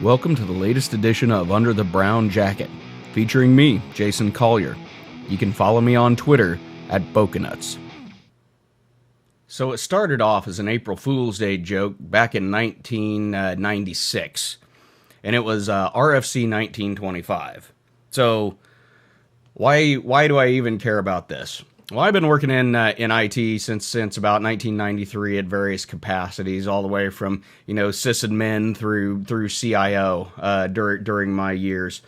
Welcome to the latest edition of Under the Brown Jacket, featuring me, Jason Collier. You can follow me on Twitter at Boconuts. So it started off as an April Fool's Day joke back in 1996, and it was RFC 1925. So why do I even care about this? Well, I've been working in IT since about 1993 at various capacities, all the way from sysadmin through CIO during my years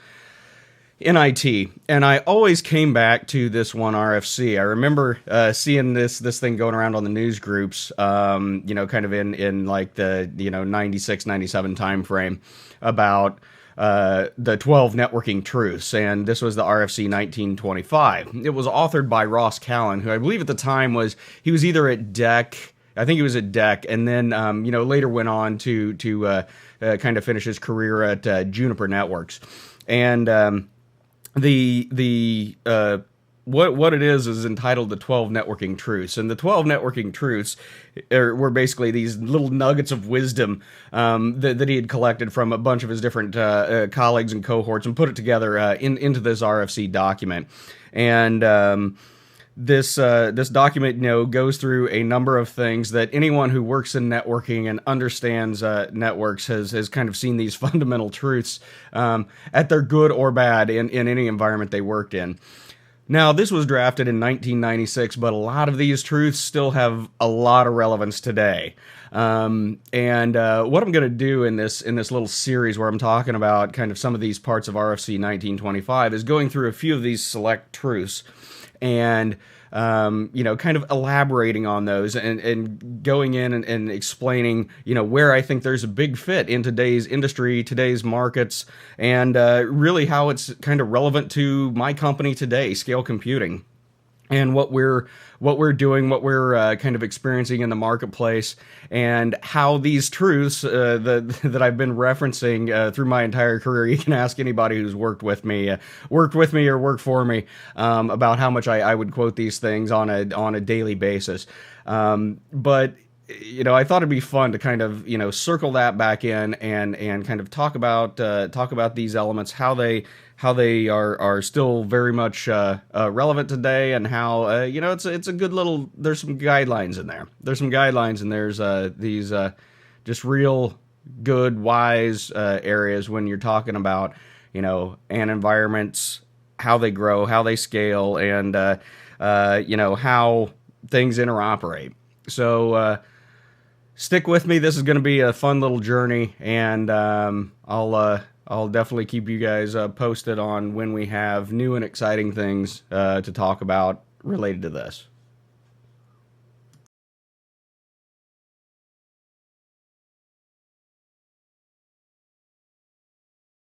in IT, and I always came back to this one RFC. I remember seeing this thing going around on the news groups, kind of in like the 96, 97 time frame about the 12 networking truths, and this was the RFC 1925. It was authored by Ross Callan, who I believe at the time was either at DEC, I think he was at DEC, and then later went on to kind of finish his career at Juniper Networks, and what it is entitled the 12 networking truths, and the 12 networking truths were basically these little nuggets of wisdom that he had collected from a bunch of his different colleagues and cohorts and put it together into this RFC document. And this document goes through a number of things that anyone who works in networking and understands networks has kind of seen these fundamental truths at their good or bad in any environment they worked in. Now, this was drafted in 1996, but a lot of these truths still have a lot of relevance today. And what I'm going to do in this little series where I'm talking about kind of some of these parts of RFC 1925 is going through a few of these select truths and kind of elaborating on those and going in and explaining, where I think there's a big fit in today's industry, today's markets, and really how it's kind of relevant to my company today, Scale Computing, and what we're doing, what we're kind of experiencing in the marketplace, and how these truths that I've been referencing through my entire career. You can ask anybody who's worked with me or worked for me about how much I would quote these things on a daily basis. But I thought it'd be fun to kind of circle that back in and kind of talk about these elements, how they are still very much relevant today, and how it's a good little. There's some guidelines in there. There's these just real good, wise areas when you're talking about and environments, how they grow, how they scale, and how things interoperate. So stick with me. This is going to be a fun little journey, and I'll definitely keep you guys posted on when we have new and exciting things to talk about related to this.